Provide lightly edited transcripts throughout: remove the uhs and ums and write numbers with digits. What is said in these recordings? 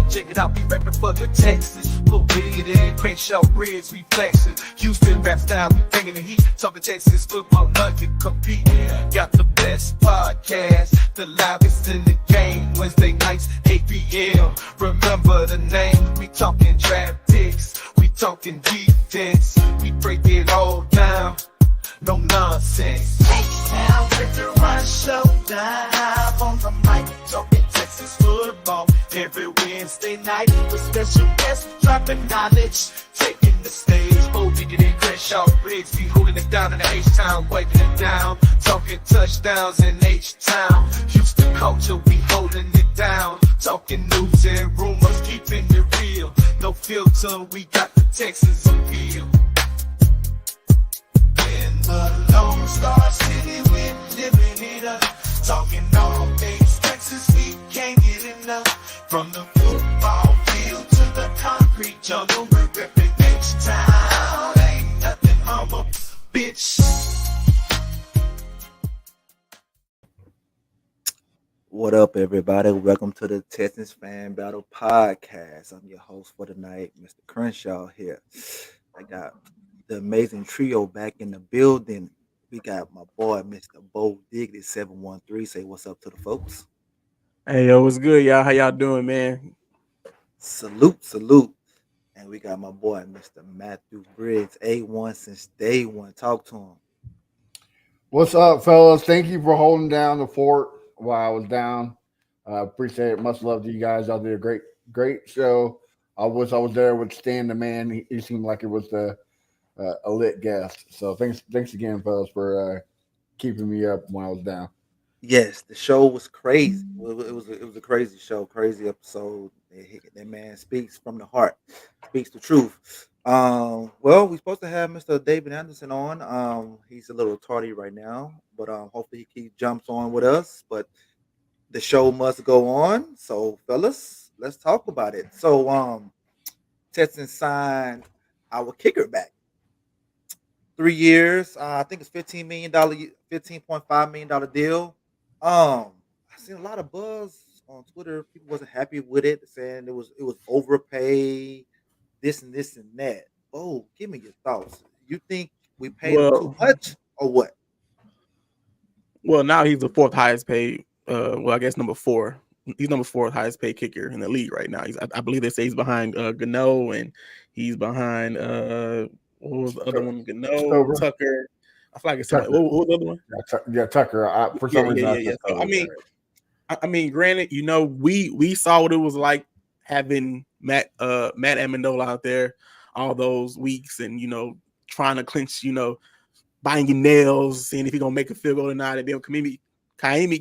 Yo, check it out, we rapping for the Texans. Little bit in Crenshaw Bridge, we flexing. Houston rap style, we bringing the heat. Talking Texas football, nothing compete. Got the best podcast, the loudest in the game. Wednesday nights, 8 p.m. Remember the name, we talking draft picks. We talking defense, we break it all down. No nonsense. H-Town, Victor Run Showdown. On the mic, talking Texas football. Every Wednesday night, with special guests dropping knowledge. Taking the stage, digging in Crenshaw Briggs. We holding it down in the H-Town, wiping it down. Talking touchdowns in H-Town. Houston culture, we holding it down. Talking news and rumors, keeping it real. No filter, we got the Texans appeal. In the Lone Star City, we're living it up. Talking all things Texas, we can't get enough. From the football field to the concrete jungle, we're repping H-Town. Ain't nothing humble, bitch. What up, everybody? Welcome to the Texans Fan Battle Podcast. I'm your host for tonight, Mr. Crenshaw here. I got the amazing trio back in the building. We got my boy, Mr. Bo Diggity 713. Say what's up to the folks. Hey, yo, what's good, y'all? How y'all doing, man? Salute. And we got my boy, Mr. Matthew Briggs, A1 since day one. Talk to him. What's up, fellas? Thank you for holding down the fort while I was down. Appreciate it. Much love to you guys. Y'all did a great show. I was there with Stan the man. He seemed like it was a lit guest. So thanks again, fellas, for keeping me up when I was down. Yes, the show was crazy. It was a crazy show, crazy episode. That man speaks from the heart, speaks the truth. Well, we're supposed to have Mr. David Anderson on. He's a little tardy right now, but hopefully he jumps on with us. But the show must go on. So, fellas, let's talk about it. So, Texans signed our kicker back. 3 years. I think it's $15.5 million deal. I seen a lot of buzz on Twitter. People wasn't happy with it, saying it was overpaid, this and that. Oh, give me your thoughts. You think we paid him too much or what? Well, now he's the fourth highest paid. I guess number 4. He's number 4 highest paid kicker in the league right now. I believe they say he's behind Gano, and he's behind what was the other one? Gano, Tucker. I feel like it's Tucker. What was the other one? Yeah, Tucker. For some reason, So, I mean, granted, we saw what it was like having Matt Amendola out there all those weeks, and trying to clinch, biting your nails, seeing if he's gonna make a field goal or not. And then Kaimi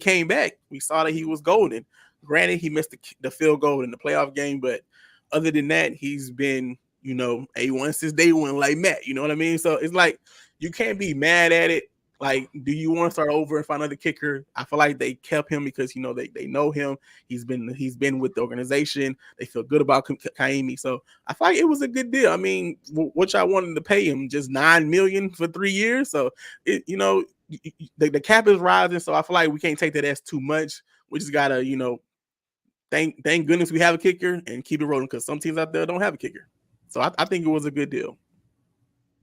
came back. We saw that he was golden. Granted, he missed the field goal in the playoff game, but other than that, he's been A1 since day one, like Matt. You know what I mean? So it's like you can't be mad at it. Like, do you want to start over and find another kicker? I feel like they kept him because they know him. He's been with the organization. They feel good about Kaimi. So I feel like it was a good deal. I mean, what y'all wanted to pay him? Just $9 million for 3 years. So the cap is rising. So I feel like we can't take that as too much. We just gotta thank goodness we have a kicker and keep it rolling, because some teams out there don't have a kicker. So I think it was a good deal.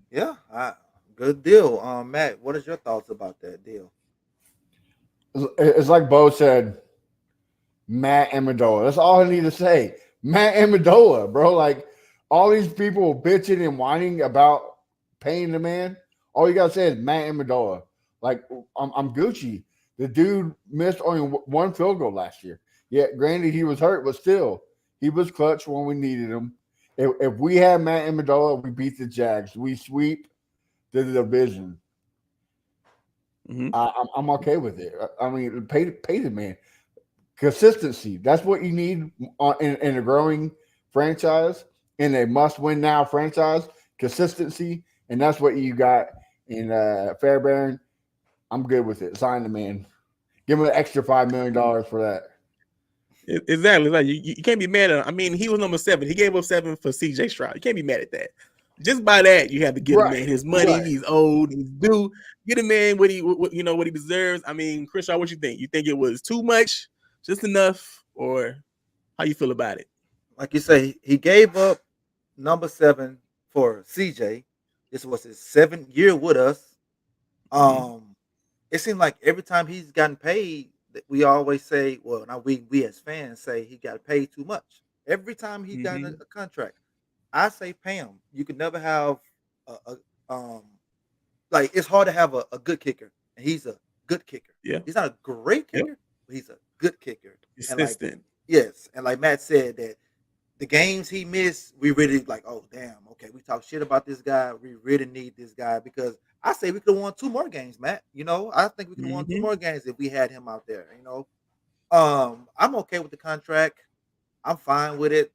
Yeah. Good deal. Matt, what is your thoughts about that deal? It's like Bo said, Matt Amendola. That's all I need to say. Matt Amendola, bro. Like, all these people bitching and whining about paying the man. All you gotta say is Matt Amendola. Like, I'm Gucci. The dude missed only one field goal last year. Yeah, granted he was hurt, but still, he was clutch when we needed him. If we had Matt Amendola, we beat the Jags. We sweep the division. Mm-hmm. I'm okay with it. I mean, pay the man. Consistency. That's what you need in a growing franchise, in a must-win now franchise. Consistency, and that's what you got in Fairbairn. I'm good with it. Sign the man. Give him an extra $5 million for that. Exactly. Like you can't be mad at him. I mean, he was number 7. He gave up 7 for CJ Stroud. You can't be mad at that. Just by that, you have to give the man his money. Right. He's old. He's due. Get a man what he deserves. I mean, Chris, what you think? You think it was too much, just enough, or how you feel about it? like you say, he gave up number 7 for CJ. This was his 7th year with us. Mhm. It seemed like every time he's gotten paid, that we always say, well, now we as fans say he got paid too much. Every time he got Mhm. a contract, I say pay him. You could never have a like it's hard to have a good kicker, and he's a good kicker. Yeah. He's not a great Yep. kicker, but he's a good kicker. And like Consistent. yes, and like Matt said that the games he missed, we really like, oh damn, okay, we talk shit about this guy. We really need this guy because I say we could have won 2 more games, Matt. I think we could have won two Mhm. more games if we had him out there. I'm okay with the contract. I'm fine with it.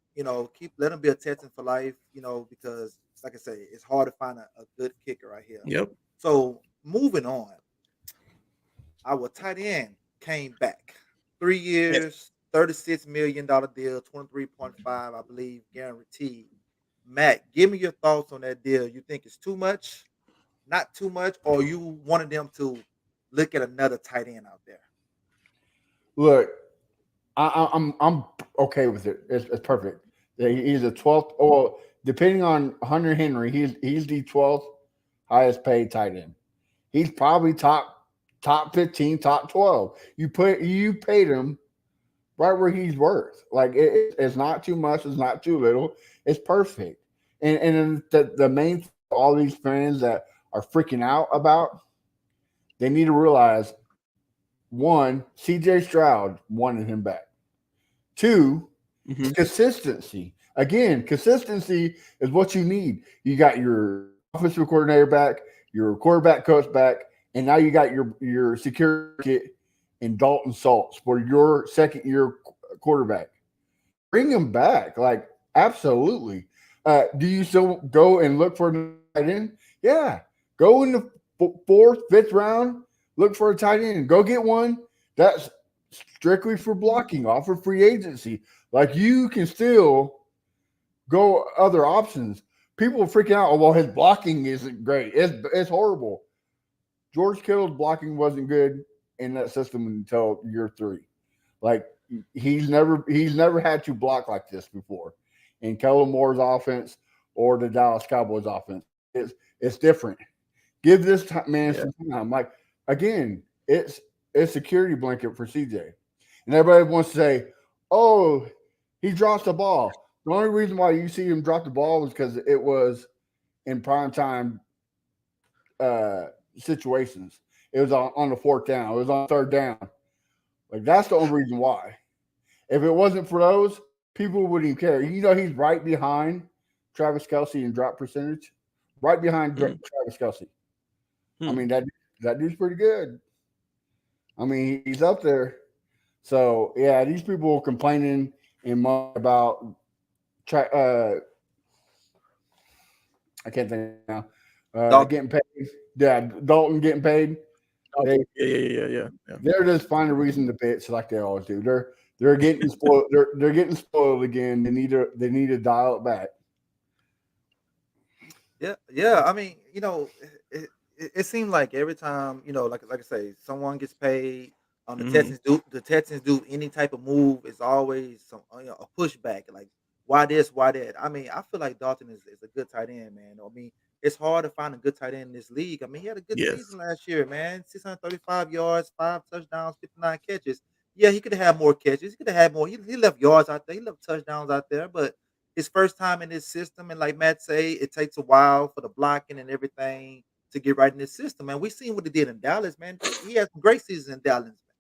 Keep let him be a Texan for life. Because like I say, it's hard to find a good kicker right here. Yep. So moving on, our tight end came back. 3 years, $36 million deal, 23.5, I believe, guaranteed. Matt, give me your thoughts on that deal. You think it's too much, not too much, or you wanted them to look at another tight end out there? Look, I'm okay with it. It's perfect. He's the 12th. Well, depending on Hunter Henry, he's the 12th highest paid tight end. He's probably top 15, top 12. You paid him right where he's worth. Like it's not too much, it's not too little. It's perfect. And the main thing, all these fans that are freaking out about, they need to realize one, CJ Stroud wanted him back. Two, Mhm. consistency. Again, consistency is what you need. You got your offensive coordinator back, your quarterback coach back, and now you got your security kit and Dalton Salts for your second year quarterback. Bring him back, like absolutely. Do you still go and look for a tight end? Yeah, go in the fourth, fifth round, look for a tight end. Go get one. That's strictly for blocking off of free agency. Like you can still go other options. People are freaking out. Oh, well, his blocking isn't great. It's horrible. George Kittle's blocking wasn't good in that system until year 3. Like he's never had to block like this before in Kellen Moore's offense or the Dallas Cowboys offense. It's different. Give this man Yeah. some time. Like again, it's security blanket for CJ. And everybody wants to say, "Oh, he drops the ball." The only reason why you see him drop the ball was because it was in prime time uh, situations. It was on the fourth down. It was on third down. Like that's the only reason why. If it wasn't for those, people wouldn't even care. He's right behind Travis Kelsey in drop percentage. Right behind Mm. Travis Kelsey. I Hmm. mean that dude's pretty good. I mean he's up there. So yeah, these people complaining and about I can't think now. Dalton. Getting paid. Yeah, Dalton getting paid. They Okay. Yeah. they're just finding a reason to bitch like they always do. They're getting spoiled. They're getting spoiled again. They need to dial it back. Yeah, yeah. I mean, it seemed like every time, like I say, someone gets paid. The Mhm. Texans do any type of move. It's always some a pushback. Like why this, why that. I mean, I feel like Dalton is a good tight end, man. I mean, it's hard to find a good tight end in this league. I mean, he had a good Yes. season last year, man. 635 yards, 5 touchdowns, 59 catches. Yeah, he could have had more catches. He could have had more. He left yards out there. He left touchdowns out there, but his first time in this system, and like Matt say, it takes a while for the blocking and everything to get right in this system. And we seen what he did in Dallas, man. He had some great seasons in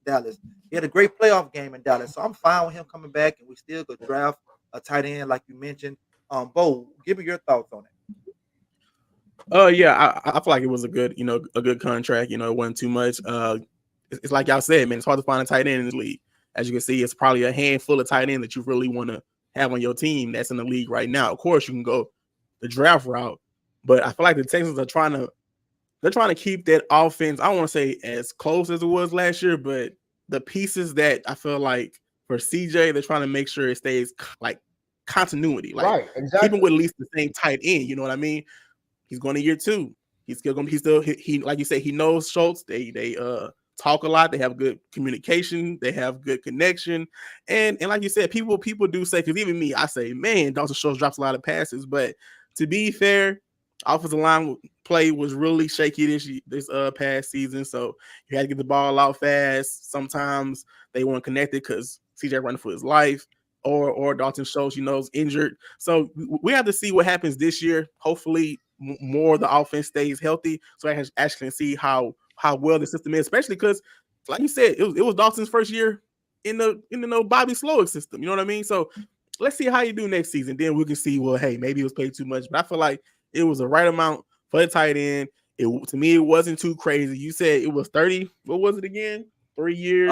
Dallas. He had a great playoff game in Dallas. So I'm fine with him coming back, and we still could draft a tight end like you mentioned. Bo, give me your thoughts on it. Yeah, I feel like it was a good contract. It wasn't too much. It's like y'all said, man. It's hard to find a tight end in the league. As you can see, it's probably a handful of tight end that you really want to have on your team that's in the league right now. Of course, you can go the draft route, but I feel like the Texans are trying to keep that offense. I don't want to say as close as it was last year, but the pieces that I feel like for CJ, they're trying to make sure it stays like continuity, like Right, keeping exactly. with at least the same tight end. You know what I mean? He's going to year 2. He's still going to he like you said, he knows Schultz. They talk a lot. They have good communication. They have good connection. And like you said, people do say, because even me, I say, man, Dalton Schultz drops a lot of passes. But to be fair, offensive line play was really shaky this past season. So you had to get the ball out fast. Sometimes they weren't connected because CJ running for his life. Or Dalton Schultz, is injured. So we have to see what happens this year. Hopefully, more of the offense stays healthy, so I actually can see how well the system is. Especially because, like you said, it was Dalton's first year in the Bobby Slowick system. You know what I mean? So let's see how you do next season. Then we can see. Well, hey, maybe it was paid too much, but I feel like it was the right amount for the tight end. To me, it wasn't too crazy. You said it was 30. What was it again? 3 years.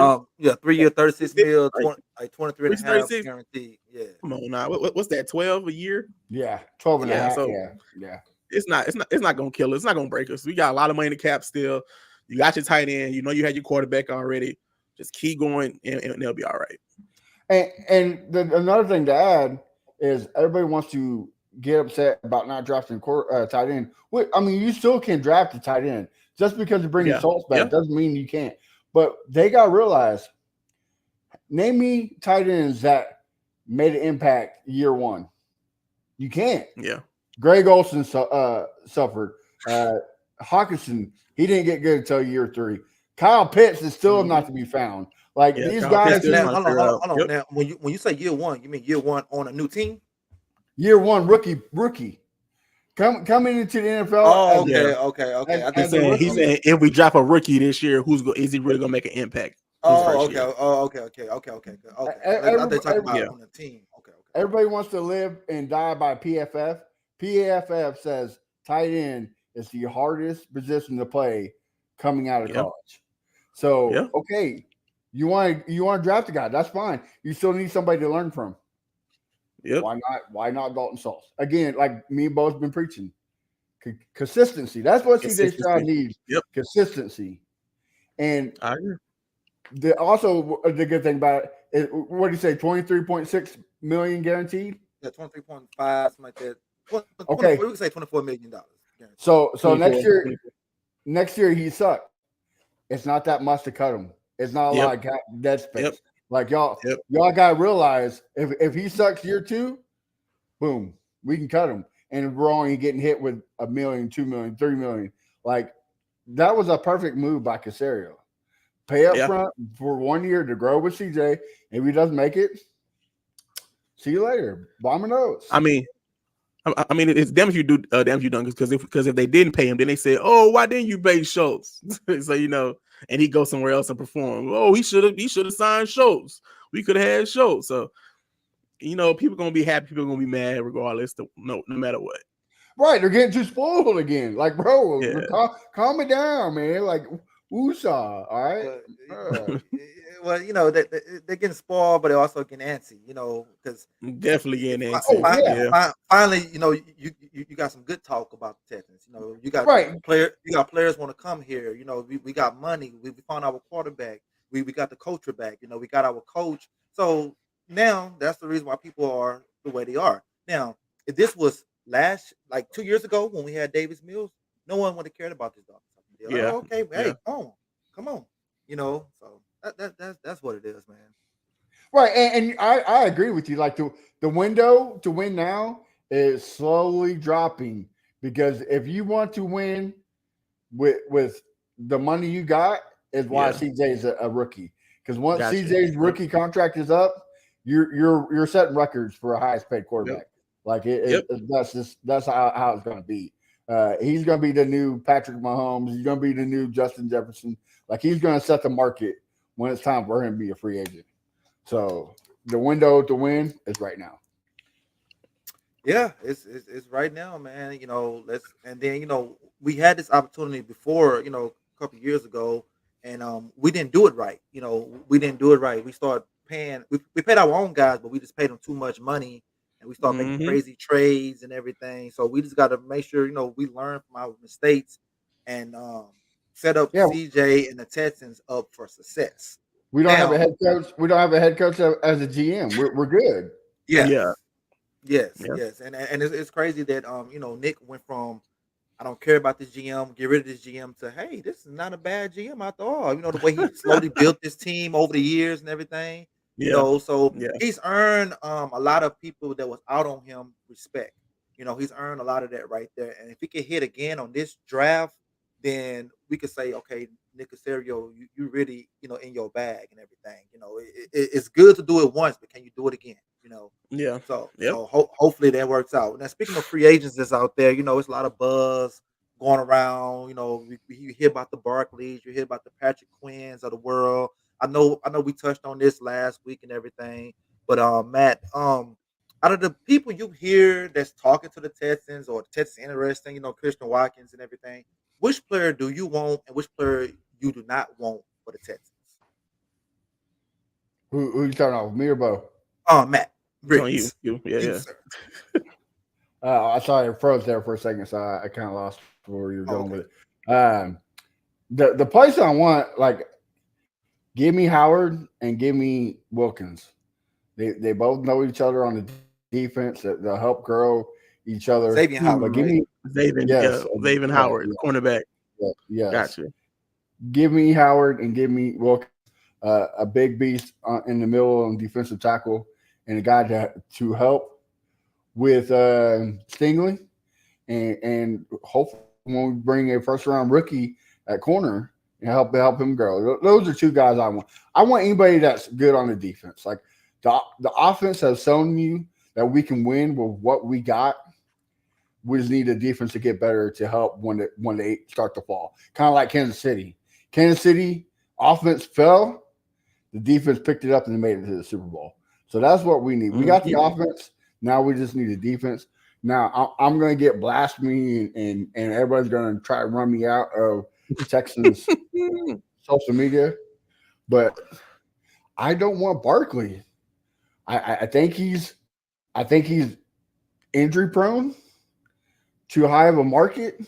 3 year, 36 mil, Like 23 and a half 36? guaranteed. Yeah. Come on now. What's that? 12 a year? Yeah, 12 and a half. So yeah. It's not gonna kill us. It's not gonna break us. We got a lot of money in the cap still. You got your tight end. You had your quarterback already. Just keep going, and they'll be all right. And another thing to add is everybody wants to get upset about not drafting tight end. I mean, you still can draft a tight end. Just because you're bringing Schultz back doesn't mean you can't. But they got to realize, name me tight ends that made an impact year one. You can't. Yeah. Greg Olsen suffered. Hawkinson, he didn't get good until year 3. Kyle Pitts is still not to be found. Like these guys. Hold on. Yep. Now, when you say year one, you mean year one on a new team? Year one rookie. Coming into the NFL. Oh, okay. He's saying if we drop a rookie this year, is he really gonna make an impact? Oh, okay. Okay. They talk about on the team. Okay. Everybody wants to live and die by PFF. PFF says tight end is the hardest position to play coming out of college. So okay, you want to draft a guy? That's fine. You still need somebody to learn from. Yep. Why not Dalton Schultz? Again, like me and Bo's been preaching. Consistency. That's what CJ Stroud needs. Yep. Consistency. And I agree. The good thing about it is, what do you say, 23.6 million guaranteed? Yeah, 23.5, something like that. Okay. We could say $24 million. Guaranteed. So next year he sucked. It's not that much to cut him. It's not a lot of dead space. Yep. Like y'all gotta realize if he sucks year 2, boom, we can cut him. And we're only getting hit with $1 million, $2 million, $3 million. Like that was a perfect move by Caserio. Pay up front for 1 year to grow with CJ. If he doesn't make it, see you later. Bomber nose. I mean, it's damn if you do, damn if you don't. Because if they didn't pay him, then they say, "Oh, why didn't you pay Schultz?" So and he goes somewhere else and perform. Oh, he should have signed Schultz. We could have had Schultz. So people gonna be happy. People gonna be mad regardless. No matter what. Right, they're getting too spoiled again. Like, bro, calm it down, man. Like, woosah, all right. Well, they're getting spoiled, but they're also getting antsy. Because definitely getting antsy. Finally, you got some good talk about the Texans. You got players want to come here. We got money. We found our quarterback. We got the coach back. We got our coach. So now that's the reason why people are the way they are. Now, if this was 2 years ago when we had Davis Mills, no one would have cared about this dog. Okay, hey, come on. So that's what it is, man. Right, and I agree with you. Like the window to win now is slowly dropping, because if you want to win with the money you got, is why CJ is a rookie. Because once CJ's rookie contract is up, you're setting records for a highest paid quarterback. Like that's how it's going to be. He's going to be the new Patrick Mahomes. He's going to be the new Justin Jefferson. Like he's going to set the market when it's time for him to be a free agent. So the window to win is right now. Yeah, it's right now, man. We had this opportunity before, a couple of years ago, and we didn't do it right. We didn't do it right. We started paying. We paid our own guys, but we just paid them too much money. And we start making crazy trades and everything. So we just got to make sure, we learn from our mistakes and set up CJ and the Texans up for success. We don't have a head coach. We don't have a head coach as a GM. We're good. Yes. And it's crazy that Nick went from, I don't care about this GM. Get rid of this GM. To hey, this is not a bad GM after all. You know the way he slowly built this team over the years and everything. You Yeah, know, so yeah, he's earned a lot of people that was out on him respect. You know, he's earned a lot of that right there. And if he can hit again on this draft, then we could say, okay, Nick Casario, you really, in your bag and everything. You know, it's good to do it once, but can you do it again? You know, yeah, so yep. hopefully that works out. Now, speaking of free agents that's out there, it's a lot of buzz going around. You hear about the Barclays, you hear about the Patrick Quinns of the world. I know we touched on this last week and everything, but Matt, out of the people you hear that's talking to the Texans or the Texans interesting, Christian Watkins and everything, which player do you want and which player you do not want for the Texans? Who you talking about? Me or Bo? Matt It's on you. Briggs, Yeah, you yeah. sir. I saw it froze there for a second, so I kind of lost where you were going Okay. with it. The place I want, like, give me Howard and give me Wilkins. They both know each other on the defense. They'll help grow each other. Xavier Ooh, Howard, But give right? me yes, Zayvon yeah, Howard, cornerback. yes. Gotcha. Give me Howard and give me Wilkins, a big beast in the middle on defensive tackle, and a guy to help with Stingley, and hopefully when we bring a first round rookie at corner and help him grow. Those are two guys I want. I want anybody that's good on the defense. Like the offense has shown you that we can win with what we got. We just need the defense to get better to help when they start to fall. Kind of like Kansas City. Kansas City offense fell, the defense picked it up and they made it to the Super Bowl. So that's what we need. We got the offense. Now we just need the defense. Now I'm going to get blasphemy and everybody's going to try to run me out of Texans social media, but I don't want Barkley. I think he's injury prone, too high of a market.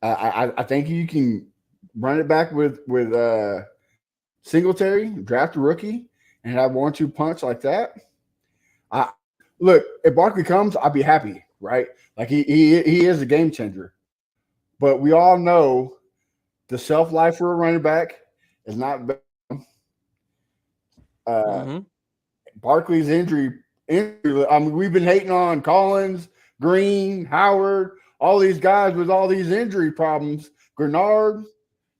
I think you can run it back with Singletary, draft a rookie, and have 1-2 punch like that. Look, if Barkley comes, I'll be happy, right? Like he is a game changer. But we all know the shelf life for a running back is not. Barkley's injury. I mean, we've been hating on Collins, Green, Howard, all these guys with all these injury problems. Grenard,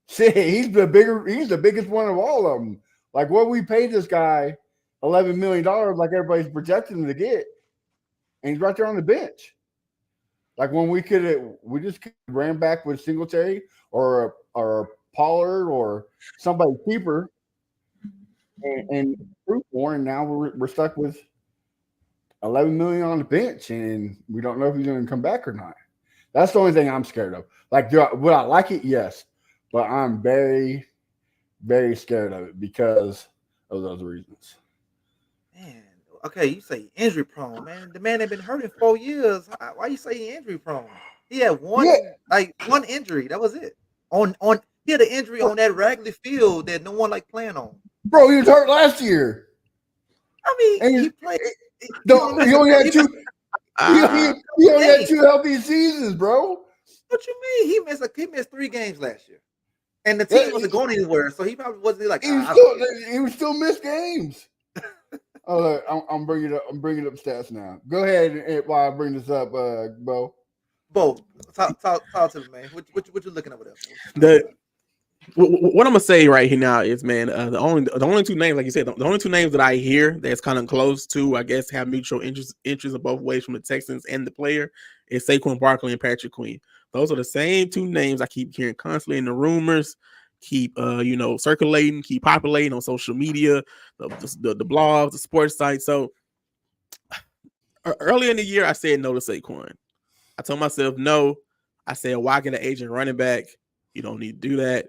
he's the biggest one of all of them. Like, what we paid this guy $11 million, like everybody's projecting him to get, and he's right there on the bench. Like, when we just ran back with Singletary or a Pollard or somebody cheaper and proof more, and now we're stuck with $11 million on the bench, and we don't know if he's going to come back or not. That's the only thing I'm scared of. Like, would I like it? Yes, but I'm very, very scared of it because of those reasons. Man, okay, you say injury prone, man. The man had been hurt in 4 years. Why you say he injury prone? He had one injury. That was it. He had an injury on that Ragley field that no one liked playing on. Bro, he was hurt last year. I mean, he played. He only had two. He only had 2 healthy seasons, bro. What you mean? He missed 3 games last year, and the team wasn't going anywhere, so he probably wasn't like. He was still missed games. Oh, I'm bringing up stats now. Go ahead while I bring this up, Bo. Bo, talk to me, man. What you looking over there? What I'm gonna say right here now is, man, the only 2 names, like you said, the only 2 names that I hear that's kind of close to, I guess, have mutual interest in both ways from the Texans and the player is Saquon Barkley and Patrick Queen. Those are the same 2 names I keep hearing constantly in the rumors, keep circulating, keep populating on social media, the blogs, the sports sites. So earlier in the year, I said no to Saquon. I told myself no. I said, why get an agent running back? You don't need to do that.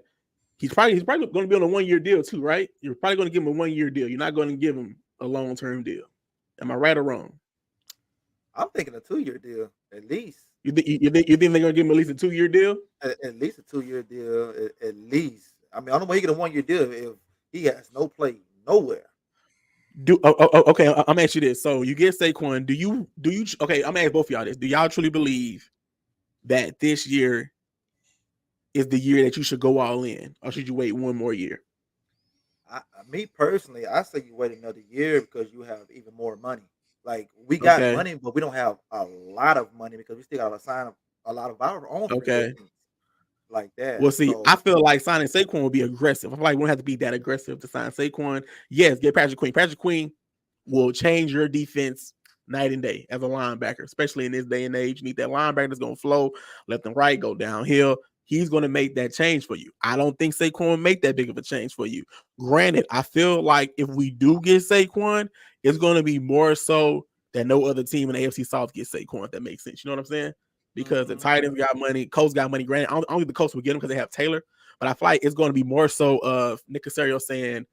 He's probably going to be on a 1-year deal too, right? You're probably going to give him a 1-year deal. You're not going to give him a long-term deal. Am I right or wrong? I'm thinking a 2-year deal at least. You think they're going to give him at least a 2-year deal? At least a 2-year deal, at least. I mean, I don't know why he get a 1-year deal if he has no play nowhere. Okay, I'm gonna ask you this. So you get Saquon. Do you? Okay, I'm gonna ask both of y'all this. Do y'all truly believe that this year is the year that you should go all in, or should you wait one more year? Me personally, I say you wait another year because you have even more money. Like we got Okay. money, but we don't have a lot of money because we still got to sign a lot of our own free Okay. agents like that. Well, see, I So feel like signing Saquon would be aggressive. I feel like we don't have to be that aggressive to sign Saquon. Yes, get Patrick Queen. Patrick Queen will change your defense night and day as a linebacker, especially in this day and age. You need that linebacker that's going to flow, left and right, go downhill. He's going to make that change for you. I don't think Saquon will make that big of a change for you. Granted, I feel like if we do get Saquon, it's going to be more so that no other team in the AFC South gets Saquon, if that makes sense. You know what I'm saying? Because the Titans got money, Colts got money. Granted, I don't think the Colts will get him because they have Taylor, but I feel like it's going to be more so of Nick Caserio saying,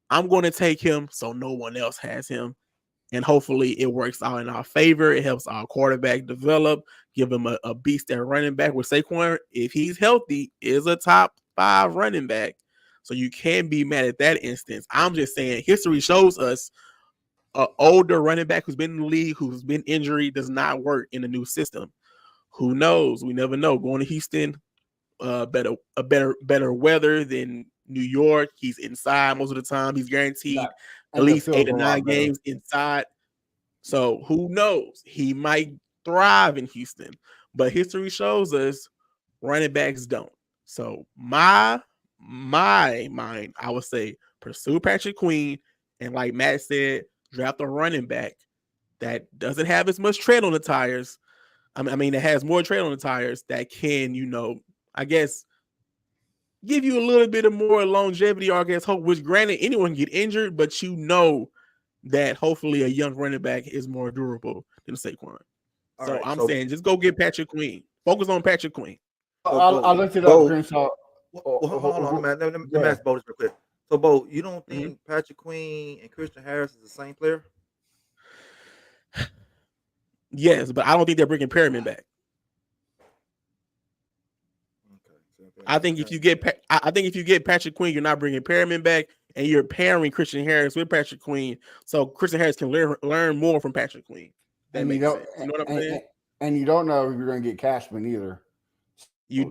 I'm going to take him so no one else has him. And hopefully it works out in our favor. It helps our quarterback develop, give him a beast at running back. With Saquon, if he's healthy, is a top 5 running back. So you can't be mad at that instance. I'm just saying history shows us an older running back who's been in the league, who's been injured, does not work in the new system. Who knows? We never know. Going to Houston, better weather than New York. He's inside most of the time. He's guaranteed at least 8 or 9 games inside. So who knows? He might thrive in Houston, but history shows us running backs don't. So my mind, I would say pursue Patrick Queen, and like Matt said, draft a running back that doesn't have as much tread on the tires. I mean, it has more tread on the tires that can, I guess, give you a little bit of more longevity, or I guess hope, which granted anyone can get injured, but that hopefully a young running back is more durable than Saquon. So I'm saying just go get Patrick Queen. Focus on Patrick Queen. I looked it up, Crenshaw. Hold on, man. Let me ask Bo this real quick. So, Bo, you don't think Patrick Queen and Christian Harris is the same player? Yes, but I don't think they're bringing Perriman back. I think if you get Patrick Queen, you're not bringing Perriman back, and you're pairing Christian Harris with Patrick Queen, so Christian Harris can learn more from Patrick Queen. That makes sense. You know what I'm saying? And you don't know if you're going to get Cashman either. You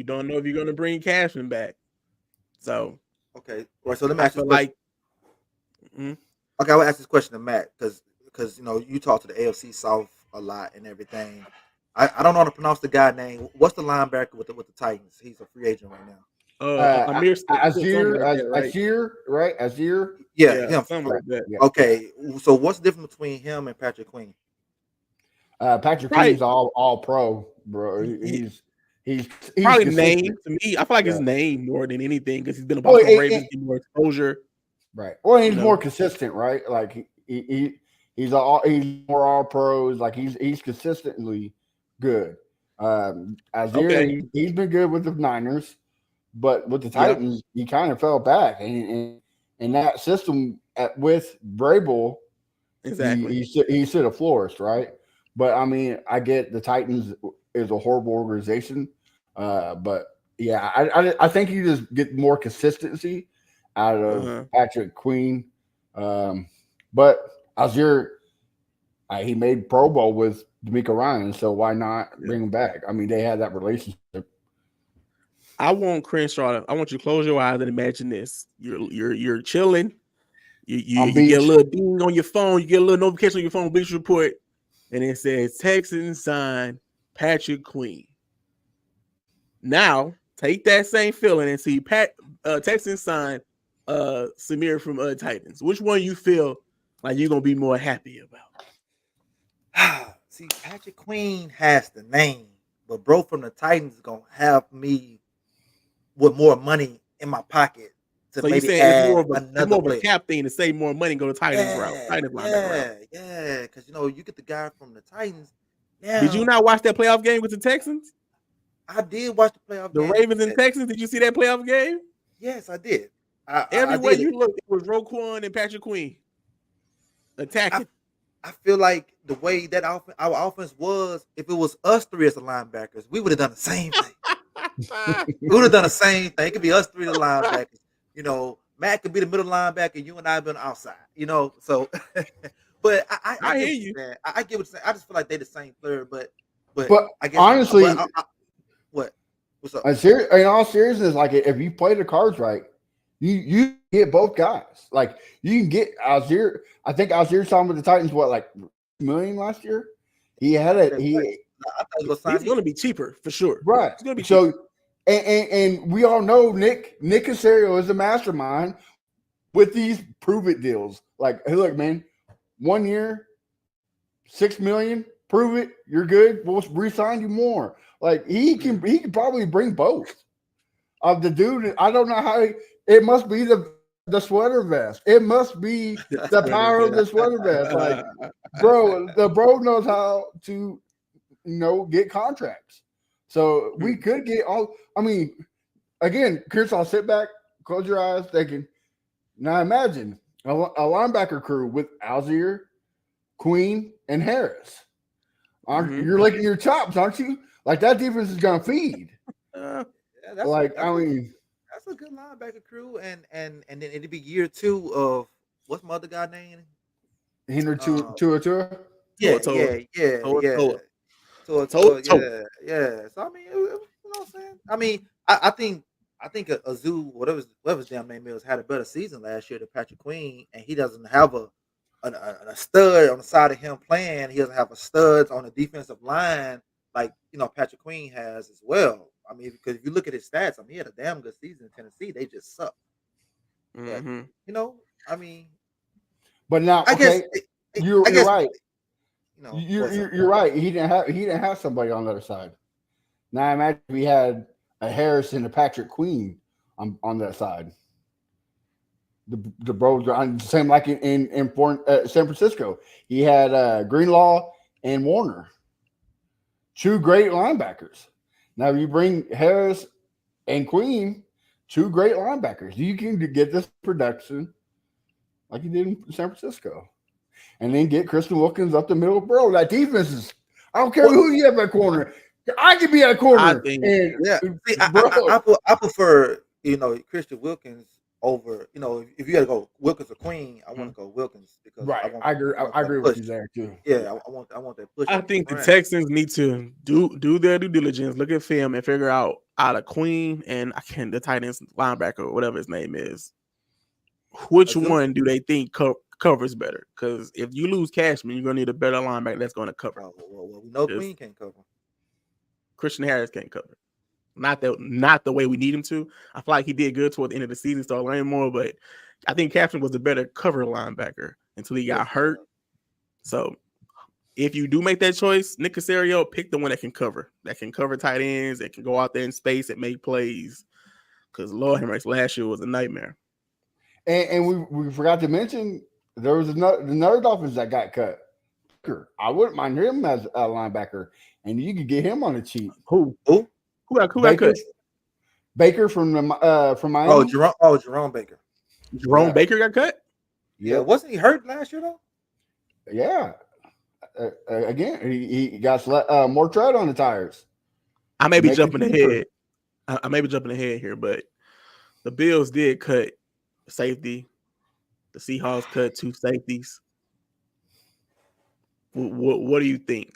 don't know if you're going to bring Cashman back. So okay, right. So let me ask you like. Okay, I will ask this question to Matt because you talk to the AFC South a lot and everything. I don't know how to pronounce the guy name. What's the linebacker with the Titans? He's a free agent right now. Azir, right? Azir. Yeah, him. Like that. Yeah. Okay, so what's the difference between him and Patrick Queen? Patrick Queen's all pro, bro. He's probably name to me. I feel like his name more than anything because he's been a Baltimore Ravens, getting more exposure. Right. Well, he's more consistent, right? Like he's more all pros. Like he's consistently good. Azir, he's been good with the Niners, but with the Titans, he kind of fell back. And in that system with Vrabel, exactly, he should have flourished, right? But I mean, I get the Titans is a horrible organization, but yeah, I think you just get more consistency out of Patrick Queen. But Azir, he made Pro Bowl with D'Amico Ryan, so why not bring him back? I mean, they had that relationship. I want Crenshaw. I want you to close your eyes and imagine this: you're chilling. You get a little ding on your phone. You get a little notification on your phone, Bleacher Report, and it says Texans sign Patrick Queen. Now take that same feeling and see Texans sign Samir from Titans. Which one you feel like you're gonna be more happy about? See, Patrick Queen has the name, but bro from the Titans is gonna have me with more money in my pocket to maybe add it's more of a cap thing to save more money and go to Titans route. Yeah, because you get the guy from the Titans. Now, did you not watch that playoff game with the Texans? I did watch the playoff game. The Ravens and Texans. Did you see that playoff game? Yes, I did. Everywhere you looked, it was Roquan and Patrick Queen attacking. I feel like the way that our offense was, if it was us three as the linebackers, we would have done the same thing. We would have done the same thing. It could be us three the linebackers. Matt could be the middle linebacker. You and I have been outside. So, but I hear you. Man. I get what you're saying. I just feel like they're the same player. But But I guess honestly, what? What's up? in all seriousness, like if you play the cards right, you get both guys. Like you can get Algier. I think Algier signed with the Titans like $1 million last year. He had it. I thought he was He's going to be cheaper for sure. Right. He's going to be so, cheaper. And we all know Nick Casario is a mastermind with these prove it deals. Like, hey, look, man, 1 year, $6 million, prove it, you're good. We'll re-sign you more. Like he can probably bring both. Of the dude, I don't know how. It must be the sweater vest. It must be the power of the sweater vest. Like, the bro knows how to, get contracts. So we could get all. I mean, again, Chris, I'll sit back, close your eyes, thinking. Now imagine a linebacker crew with Algier, Queen, and Harris. You're licking your chops, aren't you? Like that defense is gonna feed. Yeah, that's a good linebacker crew, and then it'd be year 2 of what's my other guy name? Henry Tua. Yeah. So I mean, you know what I'm saying? I mean, I think Azu, whatever his damn name is, had a better season last year than Patrick Queen, and he doesn't have a stud on the side of him playing. He doesn't have a studs on the defensive line like Patrick Queen has as well. I mean, because if you look at his stats, I mean, he had a damn good season in Tennessee. They just suck. Mm-hmm. But, I mean, but now I guess you're right. You're right. He didn't have somebody on the other side. Now imagine we had a Harris and a Patrick Queen on that side. The bros are same like in San Francisco. He had Greenlaw and Warner, 2 great linebackers. Now you bring Harris and Queen, 2 great linebackers. You can get this production like you did in San Francisco, and then get Christian Wilkins up the middle. Bro, that defense is. I don't care who you have at corner. I could be at corner. I think, I prefer Christian Wilkins over if you got to go Wilkins or Queen. I want to go Wilkins because I agree with you there too. Yeah, I want that push. I think the Texans need to do their due diligence, look at film, and figure out of Queen and the Titans linebacker or whatever his name is, which one do they think covers better? Because if you lose Cashman, you're gonna need a better linebacker that's going to cover. Well, we know Queen can't cover. Christian Harris can't cover. Not the way we need him to. I feel like he did good toward the end of the season, started learning more, but I think Cashman was the better cover linebacker until he got hurt. So if you do make that choice, Nick Casario, pick the one that can cover tight ends, that can go out there in space and make plays. Because Lord Henrik's last year was a nightmare. And we forgot to mention there was another Dolphins that got cut. I wouldn't mind him as a linebacker, and you could get him on the cheap. Who got cut? Baker from Miami. Jerome Baker. Jerome Baker got cut? Yeah, wasn't he hurt last year though? Yeah. Again, he got more tread on the tires. I may be jumping ahead. I may be jumping ahead here, but the Bills did cut safety. The Seahawks cut 2 safeties. What do you think?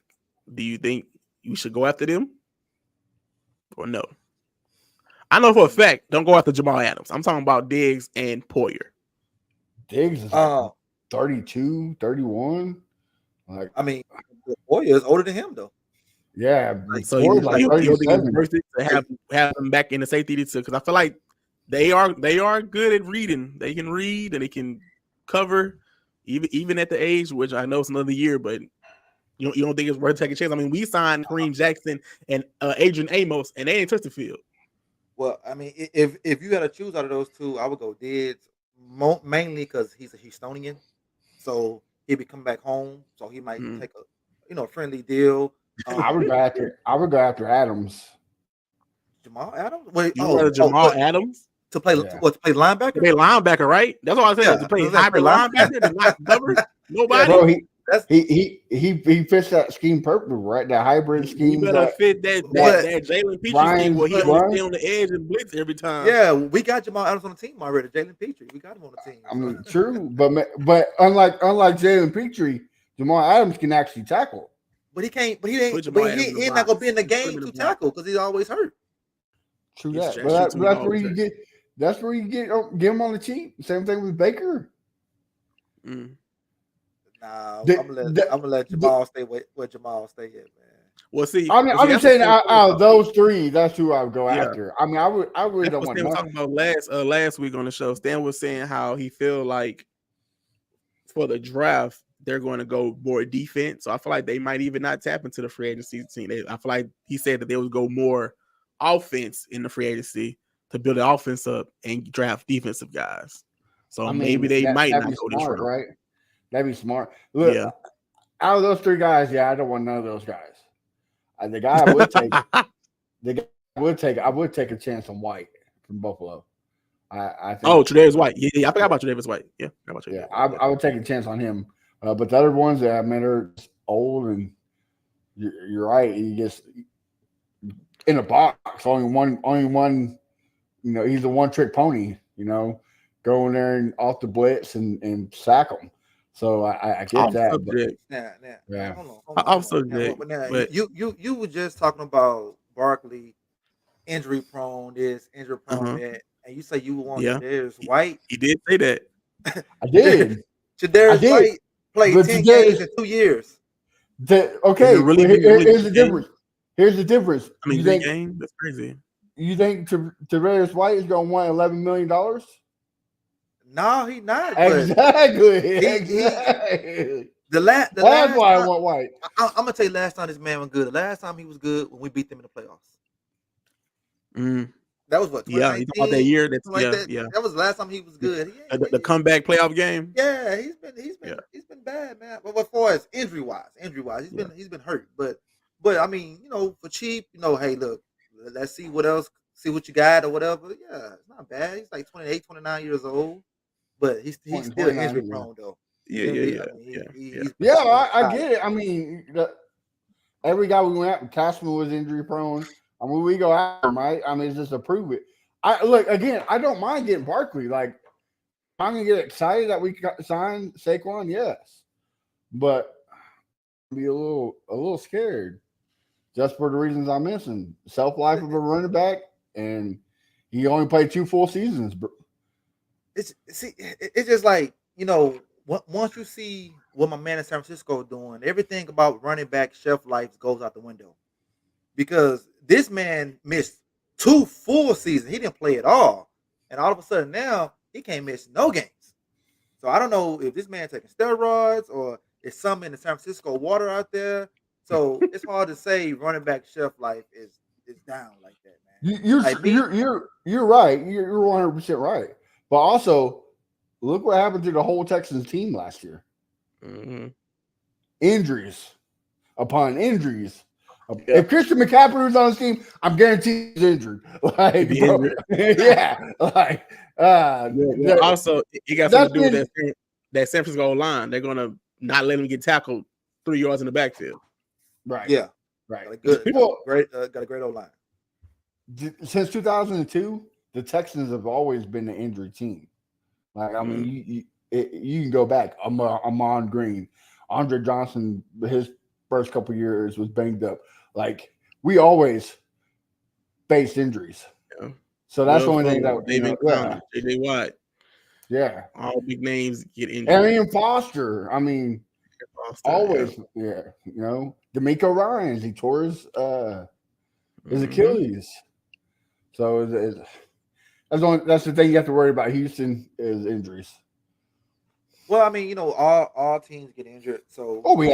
Do you think you should go after them or no? I know for a fact, don't go after Jamal Adams. I'm talking about Diggs and Poyer. Diggs is 32, 31. Like, I mean, Poyer is older than him though. Yeah, so you'll be worth it to have them back in the safety because I feel like they are good at reading. They can read and they can cover even at the age, which I know it's another year, but you don't think it's worth taking a chance. I mean, we signed Kareem Jackson and Adrian Amos, and they ain't touched the field. Well, I mean, if you had to choose out of those two, I would go Diggs mainly because he's a Houstonian, so he'd be coming back home, so he might take a friendly deal. I would go after Adams. Jamal Adams? Wait, Adams to play linebacker? To play linebacker, right? That's what I said. To play hybrid linebacker, to not cover nobody. Bro, he fits that scheme perfectly, right? That hybrid scheme. You better fit that Jalen Petrie scheme where he will stay on the edge and blitz every time. Yeah, we got Jamal Adams on the team already. Jalen Petrie, we got him on the team. I mean, true, but unlike Jalen Petrie, Jamal Adams can actually tackle. But he can't. But he ain't. Put Jamal But Adams he in the ain't not gonna be in the box. Put him game in the to box. tackle because he's always hurt. True He's that. just But shooting that's the where ball. you get. That's where you get him on the cheap. Same thing with Baker. Mm. Nah, The- I'm gonna the- let Jamal stay where Jamal stay at, man. Well, see, I mean, I'm just saying out of those three, that's who I would go Yeah. after. I mean, I really That's don't what want Stan was nothing. talking about last week on the show. Stan was saying how he feel like for the draft they're going to go more defense. So I feel like they might even not tap into the free agency team. I feel like he said that they would go more offense in the free agency to build the offense up and draft defensive guys. So I mean, maybe they might that'd not be go this smart, route. right? That'd be smart. Look, Yeah. out of those three guys, yeah, I don't want none of those guys. The guy I would take, I would take a chance on White from Buffalo. I think. Oh, Tre'Davious White. Yeah, I forgot about Tre'Davious White. Yeah, I would take a chance on him. But the other ones, I mean, they're old, and you're right. You just in a box, only one. You know, he's a one-trick pony. You know, go in there and off the blitz and sack them. So I get that. Now, hold on. I'm so good. But you were just talking about Barkley, injury prone, this injury prone that, and you say you want Tre'Davious White. He did say that. I did. Tre'Davious White played 10 games in 2 years. Okay, here's the difference. Here's the difference. I mean, you think game? That's crazy. You think Tre'Davious White is going to want $11 million? No, he's not. Exactly. That's why I want White. I'm gonna tell you, last time this man was good. The last time he was good when we beat them in the playoffs. That was what? Yeah, you talking about that year? That was the last time he was good. The comeback playoff game. Yeah, he's been bad, man. But as far as injury wise, he's been hurt. But I mean, you know, for cheap, you know, hey, look, let's see what else, see what you got or whatever. Yeah, it's not bad. He's like 28, 29 years old, but he's still injury prone though. I get it. I mean, every guy we went out, Cashman was injury prone. I mean, we go after him, right? I mean, it's just to prove it. I don't mind getting Barkley. Like, I'm gonna get excited that we signed Saquon, yes, but I'll be a little scared just for the reasons I mentioned. Self-life of a running back, and he only played 2 full seasons. It's just like, you know, once you see what my man in San Francisco is doing, everything about running back shelf life goes out the window. Because this man missed 2 full seasons. He didn't play at all. And all of a sudden now, he can't miss no games. So I don't know if this man taking steroids or is something in the San Francisco water out there. So it's hard to say running back shelf life is down like that, man. You're right. You're 100% right. But also, look what happened to the whole Texans team last year. Mm-hmm. Injuries upon injuries. If Christian McCaffrey was on his team, I'm guaranteed he's injured. Like, bro, yeah. Like, also, it got something to do with that San Francisco line. They're gonna not let him get tackled 3 yards in the backfield. Right. Yeah. Right. Got a great old line. Since 2002, the Texans have always been an injury team. Like, I mean, you can go back. Amon Green, Andre Johnson, his first couple years was banged up. Like, we always faced injuries. Yeah. So that's the only thing that J.J. Watt. Yeah. All big names get injured. Arian Foster. I mean, always. Yeah. You know, D'Amico Ryans, he tore his Achilles. So that's the thing you have to worry about. Houston is injuries. Well, I mean, you know, all teams get injured. So we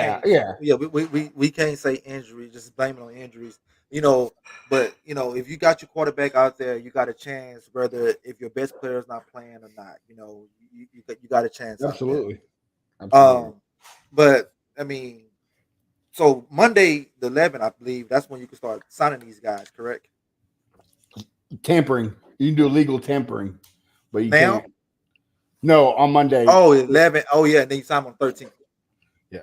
can't say injury, just blame it on injuries. You know, but you know, if you got your quarterback out there, you got a chance. Whether if your best player is not playing or not, you know, you got a chance. Absolutely. But I mean, so Monday the 11th, I believe, that's when you can start signing these guys. Correct? Tampering. You can do illegal tampering, but you now. can't. No, on Monday. Oh, 11. Oh, yeah. And then you sign on the 13th. Yeah.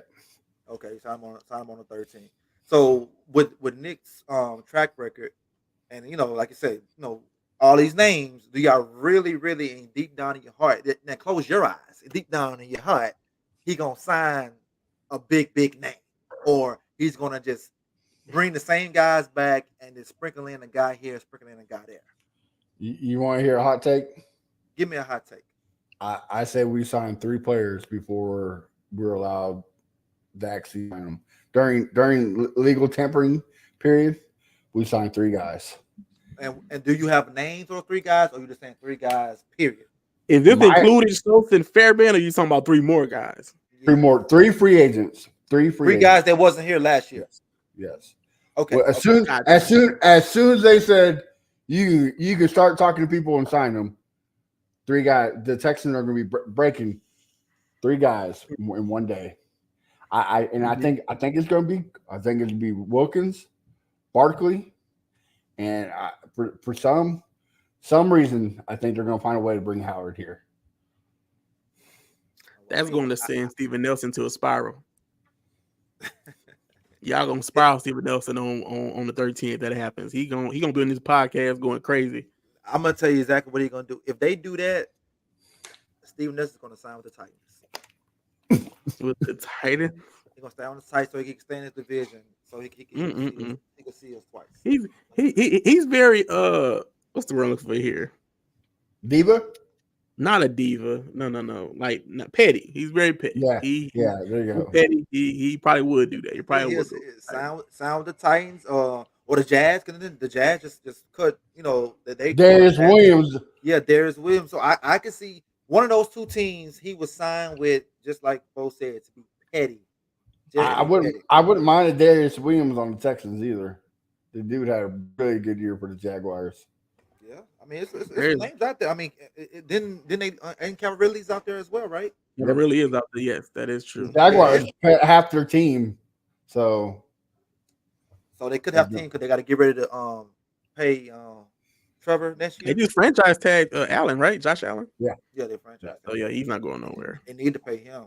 Okay. Sign on the 13th. So with Nick's track record, and you know, like I said, you know, all these names, do y'all really, really deep down in your heart? Now close your eyes. Deep down in your heart, he gonna sign a big name, or he's gonna just bring the same guys back and then sprinkle in a guy here, sprinkle in a guy there. You want to hear a hot take? Give me a hot take. I say we signed 3 players before we're allowed to actually sign them. During legal tampering period, we signed 3 guys. And do you have names for 3 guys, or you just saying 3 guys? Period. Is this including Schultz and Fairbairn, or are you talking about 3 more guys? 3 free agents. 3 free agents. guys that wasn't here last year. Yes. Okay. Well, as soon as they said you can start talking to people and sign them, 3 guys. The Texans are going to be breaking 3 guys in one day. I think it's going to be Wilkins, Barkley, and for some reason I think they're going to find a way to bring Howard here. That's going to send Steven Nelson to a spiral. Y'all gonna spiral Steven Nelson on the 13th if that happens. He gonna be in this podcast going crazy. I'm gonna tell you exactly what he's gonna do. If they do that, Steven Nelson's gonna sign with the Titans. With the Titans, he's gonna stay on the site so he can stay in his division, so he can see us twice. He's very what's the word I'm looking for here? Diva? Not a diva. No. Like not petty. He's very petty. Yeah, there you go. Petty. He probably would do that. He probably would sign with the Titans or the Jazz, because the Jazz just cut, that they Darius Williams. Yeah, Darius Williams. So I could see one of those 2 teams he was signed with, just like Bo said, to be petty. I wouldn't mind a Darius Williams on the Texans either. The dude had a really good year for the Jaguars. Yeah, I mean it's names out there. I mean, didn't they and Calvin Ridley's out there as well, right? It really is out there. Yes, that is true. The Jaguars half their team, so they could have team because they got to get ready to pay Trevor next year. They just franchise tagged Allen, right? Josh Allen. Yeah, they franchise. Oh yeah, he's not going nowhere. They need to pay him.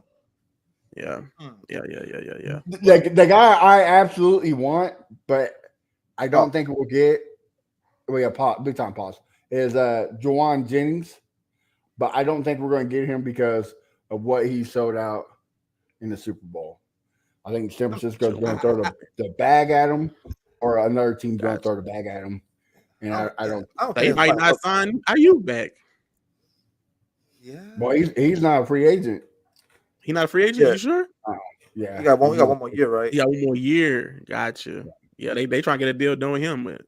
Yeah. The guy I absolutely want, but I don't think we'll get. Big time pause is Juwan Jennings, but I don't think we're going to get him because of what he showed out in the Super Bowl. I think San Francisco's going to throw the bag at him, or another team's going to throw the bag at him. And I don't. They might not sign Ayuk back. Yeah. Well, he's not a free agent. He's not a free agent. You sure? Yeah. We got one more year, right? Yeah, one more year. Gotcha. Yeah, they trying to get a deal done with him, but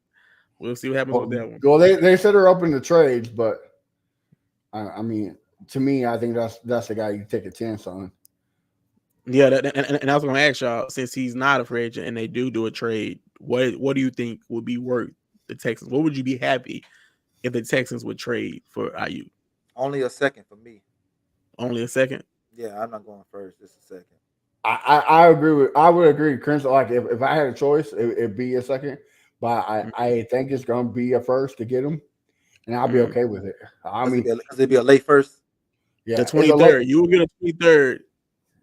we'll see what happens with that one. Well, they said they're open to trades, but I mean, to me, I think that's the guy you take a chance on. Yeah, and I was going to ask y'all, since he's not a free agent and they do a trade, what do you think would be worth the Texans? What would you be happy if the Texans would trade for Ayuk? Only a second for me. Only a second? Yeah, I'm not going first. Just a second. I would agree, Chris. Like if I had a choice, it'd be a second. But I think it's going to be a first to get him, and I'll be okay with it. I mean, because it'd be a late first. Yeah, the 23rd. You will get a 23rd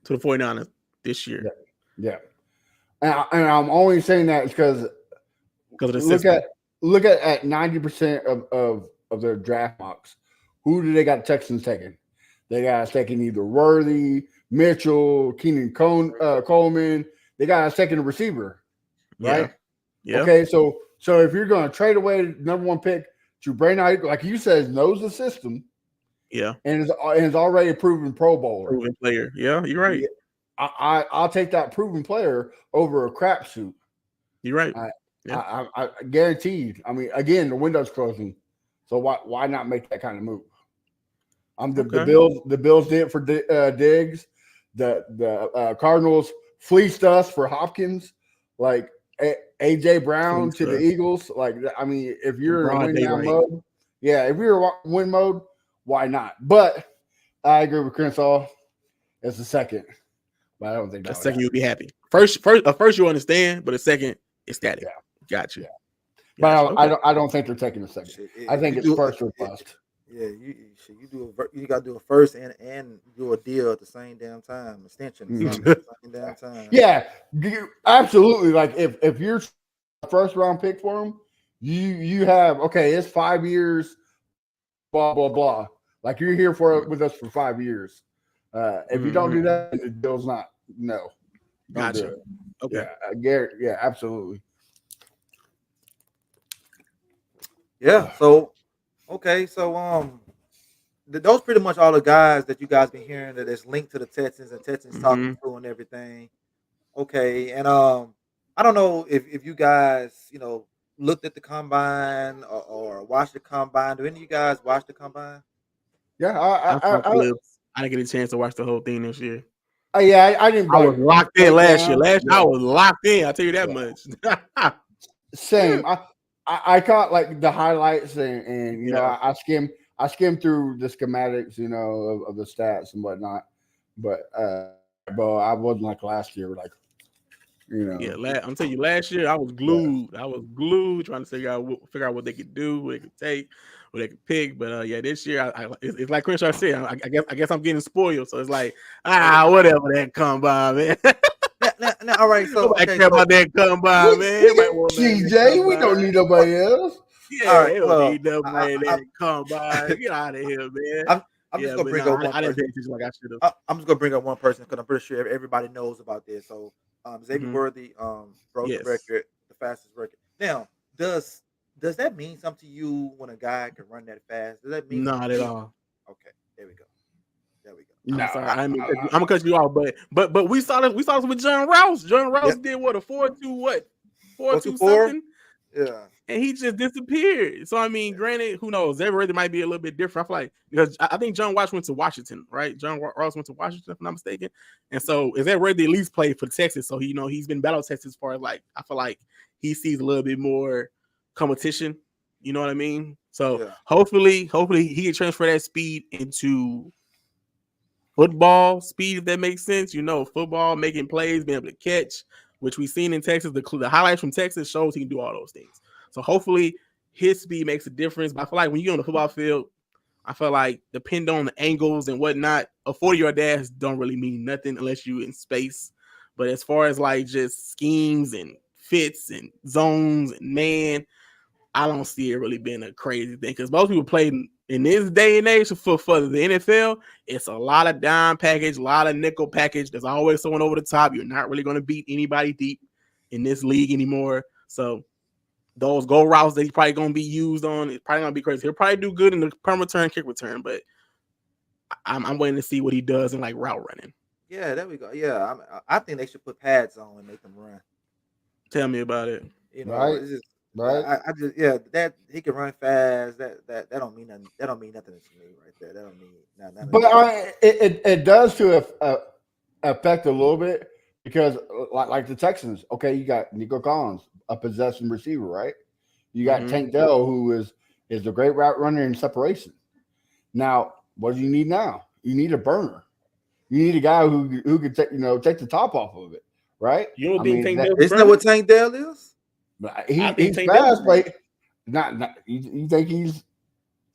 to the 49ers this year. Yeah. And I'm only saying that because of the system. Look at 90% of their draft mocks. Who do they got Texans taking? They got us taking either Worthy, Mitchell, Keenan Coleman. They got us taking a receiver, right? Yeah. Okay, so if you're going to trade away the number 1 pick to Brandon, like you said, knows the system. Yeah, and is already a proven Pro Bowler, proven player. Yeah, you're right. I'll take that proven player over a crapshoot. You're right. I guaranteed. I mean, again, the window's closing, so why not make that kind of move? The Bills did it for Diggs. The Cardinals fleeced us for Hopkins. Like AJ Brown to the Eagles. Like, I mean, if you're in win down mode, if you're in win mode, why not? But I agree with Crenshaw. It's a second, but I don't think a second you'll be happy. First you understand, but a second it's static. Yeah, gotcha. Yeah. But I don't think they're taking a second. I think it's first or bust. Yeah, you got to do a first and do a deal at the same damn time, extension at the same damn time. Yeah, absolutely. Like if you're a first round pick for him, you have it's 5 years, blah blah blah. Like you're here with us for 5 years. If you don't do that, the deal's not. No. Gotcha. Okay. Garrett. Yeah, absolutely. Yeah. So okay. So those pretty much all the guys that you guys been hearing that is linked to the Texans and Texans talking to and everything. Okay, and I don't know if you guys looked at the combine or watched the combine. Do any of you guys watch the combine? Yeah, I saw clips. I didn't get a chance to watch the whole thing this year. yeah, I didn't. I was locked in last year. Last year yeah. I was locked in. I'll tell you that much. Same. I caught like the highlights and you know I skimmed through the schematics, you know, of the stats and whatnot. But I wasn't like last year, like you know. Yeah, I'm telling you, last year I was glued. Yeah. I was glued trying to figure out what they could do, what they could take, what they could pick. But yeah, this year it's like Crenshaw said. I guess I'm getting spoiled. So it's like whatever that combine, man. Now, all right. So I care about that combine, man. CJ, we don't need nobody else. Yeah, all right, they don't need nobody that combine. Get out of here, man. I'm just gonna bring up one person. Like I should have. I'm just gonna bring up one person because I'm pretty sure everybody knows about this. So Xavier Worthy broke the record, the fastest record. Now, does that mean something to you when a guy can run that fast? Does that mean not at all? Okay, there we go. No, I'm sorry, I'm gonna cut you off, but we saw this with John Rouse. John Rouse did what, a 4.2 something. Yeah. And he just disappeared. So I mean, granted, who knows? Xavier Worthy might be a little bit different. I feel like because I think John Rouse went to Washington, right? John Rouse went to Washington, if I'm not mistaken. And so Xavier Worthy at least played for Texas. So he's been battle Texas as far as like I feel like he sees a little bit more competition. You know what I mean? So hopefully he can transfer that speed into football speed, if that makes sense. You know, football, making plays, being able to catch, which we've seen in Texas. The highlights from Texas shows he can do all those things. So hopefully his speed makes a difference. But I feel like when you're on the football field, I feel like depending on the angles and whatnot, a 40-yard dash don't really mean nothing unless you're in space. But as far as like just schemes and fits and zones and man, I don't see it really being a crazy thing because most people play in this day and age for the NFL. It's a lot of dime package, a lot of nickel package. There's always someone over the top. You're not really going to beat anybody deep in this league anymore. So those goal routes that he's probably going to be used on, it's probably going to be crazy. He'll probably do good in the punt return, kick return, but I'm waiting to see what he does in like route running. Yeah, there we go. Yeah, I think they should put pads on and make them run. Tell me about it. You know, right? It's just, right. I just that he can run fast. That don't mean nothing. That don't mean nothing to me right there. That don't mean nothing. But it does to affect a little bit because like the Texans. Okay, you got Nico Collins, a possession receiver, right? You got Tank Dell, who is a great route runner in separation. Now, what do you need now? You need a burner. You need a guy who can take the top off of it, right? You don't think Tank Dell isn't that what Tank Dell is? He's fast, but not. You think he's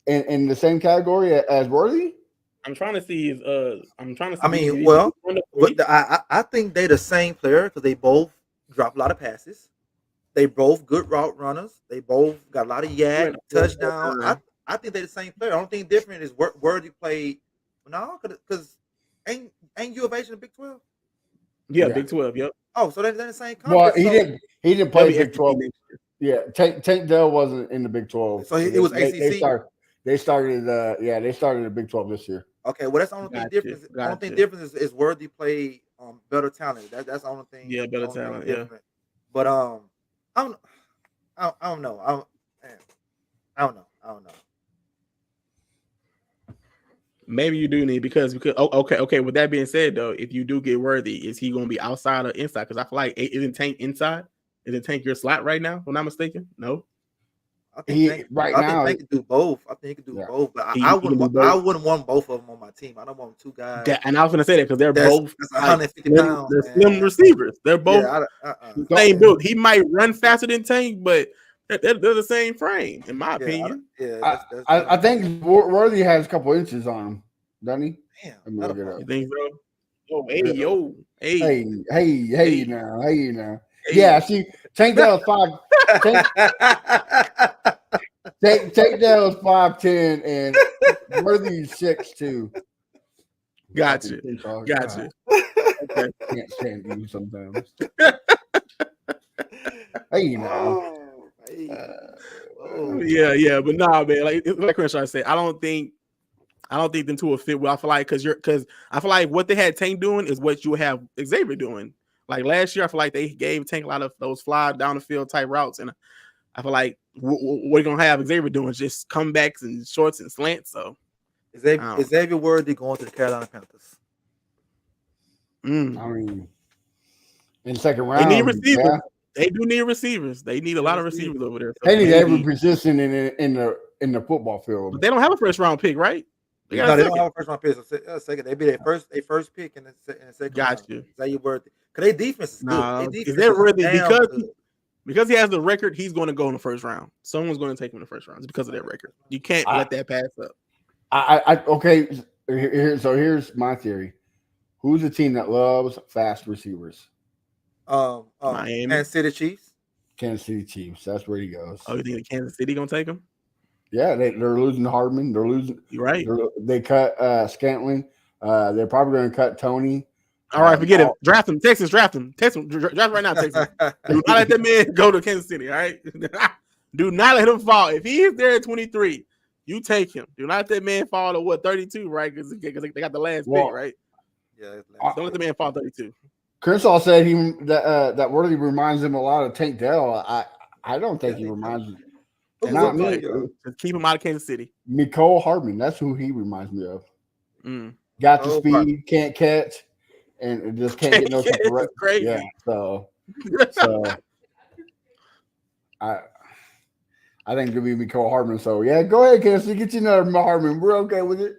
in the same category as Worthy? I'm trying to see his. I mean, well, I think they're the same player because they both drop a lot of passes. They both good route runners. They both got a lot of touchdown. I think they're the same player. The only thing different is Worthy played. No, because ain't U of H in the Big 12? Yeah, Big 12. Yep. Oh, so they're the same conference. Well, he didn't play Big 12. Yeah, Tank Dell wasn't in the Big 12. So it was ACC. They started the Big 12 this year. Okay, well that's the only thing difference. The only thing difference is Worthy played better talent. That's the only thing. Yeah, better talent. Yeah. But I don't know. I don't know. Maybe you do need because okay. With that being said, though, if you do get Worthy, is he going to be outside or inside? Because I feel like isn't Tank inside? Isn't Tank your slot right now? If I'm not mistaken. No. I think Tank can do both. I think he can do both, but I wouldn't want both of them on my team. I don't want two guys. And I was going to say that because they're both 150 pounds. They're slim receivers. They're both same build. He might run faster than Tank, but they're the same frame, in my opinion. I think Worthy has a couple inches on him, doesn't he? Damn, you think so? Hey now. Hey. Yeah, see, Tank Dell's 5. Tank Dell's 5'10" and Worthy's 6'2". Gotcha. Okay. Can't stand you sometimes. Hey, you know. Yeah, but nah, man. Like Crenshaw said, I don't think them two will fit well. I feel like because I feel like what they had Tank doing is what you have Xavier doing. Like last year, I feel like they gave Tank a lot of those fly down the field type routes, and I feel like what we're gonna have Xavier doing is just comebacks and shorts and slants. So Is Xavier Worthy going to the Carolina Panthers? I mean, in second they need round, receivers. yeah. They do need receivers. They need a lot of receivers over there. So They need every position in the football field. But they don't have a first round pick, right? They don't have a first round pick. So second, they be their first pick in the second Got round. you. Xavier Worthy, because their defense is Nah, good. is that worthy? Because he has the record, he's going to go in the first round. Someone's going to take him in the first round. It's because of that record. You can't let that pass up. Okay. Here's my theory. Who's a team that loves fast receivers? Miami. Kansas City Chiefs. Kansas City Chiefs. That's where he goes. Oh, you think Kansas City gonna take him? Yeah, they're losing Hardman. They're losing. You're right. They cut Scantling. They're probably going to cut Tony. All right, forget it. Draft him. Texas, draft him. Draft right now, Texas. Do not let that man go to Kansas City, all right? Do not let him fall. If he is there at 23, you take him. Do not let that man fall to 32, right? Because they got the last pick, right? Yeah. Don't let the man fall 32. Crenshaw said that Worthy reminds him a lot of Tank Dell. I don't think he reminds me. Not me. Just keep him out of Kansas City. Nicole Hardman. That's who he reminds me of. Got the speed, can't catch, and just can't get no type of rep. Crazy. Yeah. So I think it'll be Nicole Hardman. So yeah, go ahead, Kansas. Get you another Hardman. We're okay with it.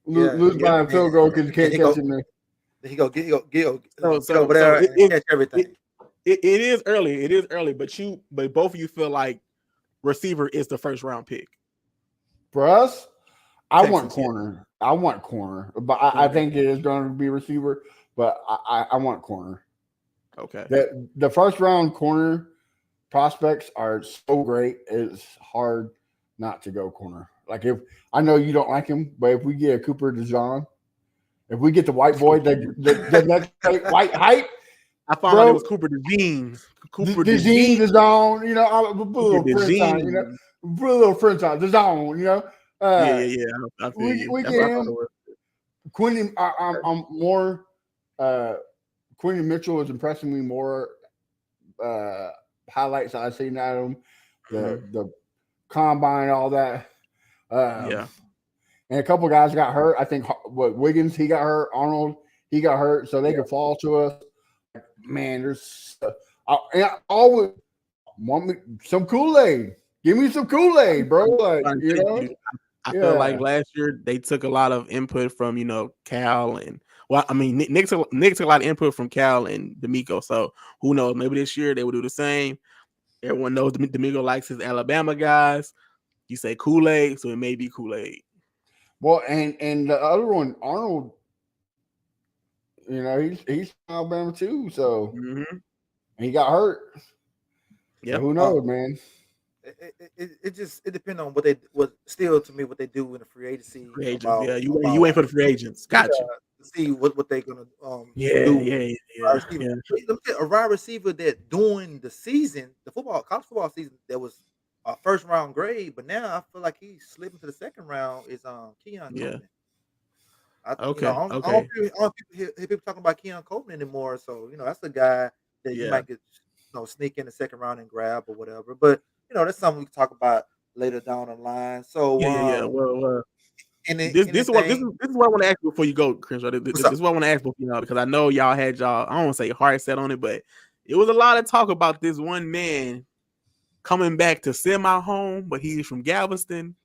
Lose by a field goal because you can't catch him there. He go so over there and catch everything. It is early. It is early, but both of you feel like receiver is the first round pick. For us, I Texas, want corner. I want corner, but I think it is going to be receiver. But I want corner. Okay. The first round corner prospects are so great. It's hard not to go corner. Like if I know you don't like him, but if we get a Cooper DeJean, if we get the white boy, the next white hype. I found out it was Cooper DeJean. Cooper DeJean, you know, I'll put a little French on, you know, put a little French on, DeJean, you know. Yeah. I feel you. We get him. Quentin, I'm more. Quentin Mitchell is impressing me more. Highlights I've seen at him, the combine, all that. Yeah. And a couple guys got hurt. I think Wiggins, he got hurt. Arnold, he got hurt, so they could fall to us. Man, there's I always want me some Kool-Aid. Give me some Kool-Aid, bro. Like, you know, I feel like last year they took a lot of input from Cal and Nick took a lot of input from Cal and D'Amico. So who knows? Maybe this year they will do the same. Everyone knows D'Amico likes his Alabama guys. You say Kool-Aid, so it may be Kool-Aid. Well, and the other one, Arnold, you know, he's from Alabama too, so and he got hurt. Yeah, so who knows, man? It depends on what they do in the free agency. Free agents, you wait for the free agents. Gotcha. To see what they're gonna do. Yeah. A wide receiver that during the season, college football season, that was a first round grade, but now I feel like he's slipping to the second round. Is Keon Coleman. I don't hear people talking about Keon Coleman anymore. So that's the guy that you might get sneak in the second round and grab or whatever. But that's something we can talk about later down the line. So Well, this is what I want to ask you before you go, Chris. This is what I want to ask both y'all, because I know y'all had I don't want to say heart set on it, but it was a lot of talk about this one man coming back to semi-home, but he's from Galveston.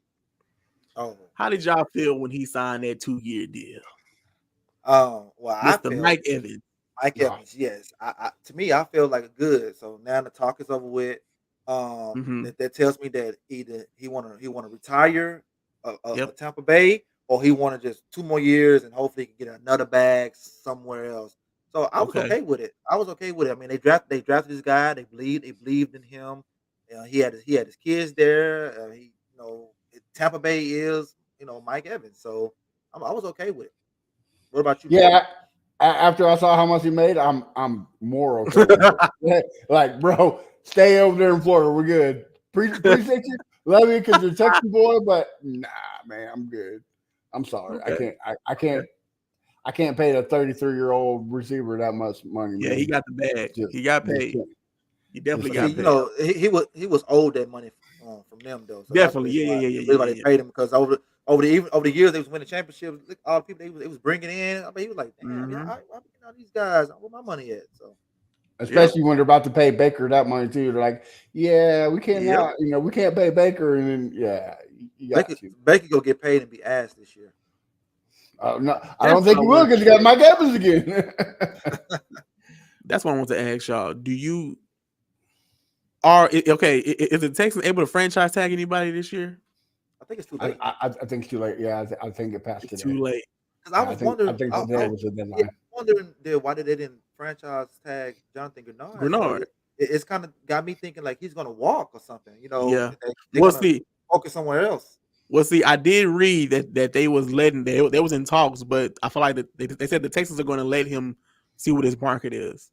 Oh, how did y'all feel when he signed that 2-year deal? Well, Mr. Mike Evans. Mike Evans, yes. To me, I feel like good. So now the talk is over with. That tells me that either he want to retire at Tampa Bay, or he want to just 2 more years and hopefully he can get another bag somewhere else. So I was okay with it. I mean, they drafted this guy. They believed in him. He had his kids there. Tampa Bay is Mike Evans. So I was okay with it. What about you? Yeah, After I saw how much he made, I'm more okay with it. Like, bro, stay over there in Florida. We're good. Appreciate you, love you because you're a Texas boy, but nah, man, I'm good. I'm sorry, I Okay. can't. I can't. I can't pay the 33-year-old receiver that much money, Yeah, man. he got the bag. Just, He got just paid. can't. He definitely Just See, got can't. paid. he was owed that money from them though, so that's the Definitely. reason Yeah, why yeah, yeah, the reason why yeah, they yeah. paid him because over the years they was winning championships. Look, all the people they was bringing in. I mean, he was like, damn, yeah, Mhm. I'm getting all these guys. Where my money at? So Especially when they're about to pay Baker that money too. They're like, yeah, we cannot, we can't pay Baker, and then you got to. Baker go get paid and be ass this year. No, I don't That's think what he I will want. because he got Mike Evans again. That's what I want to ask y'all. Is the Texans able to franchise tag anybody this year? I think it's too late. I think it's too late. Yeah, I think it passed It's today. too late. Because I was wondering. I think today was the deadline. Yeah, I was wondering why they didn't franchise tag Jonathan Grenard. It's kind of got me thinking like he's gonna walk or something. Yeah. they're gonna focus somewhere else. Well, see, I did read that they was letting they was in talks, but I feel like that they said the Texans are going to let him see what his market is.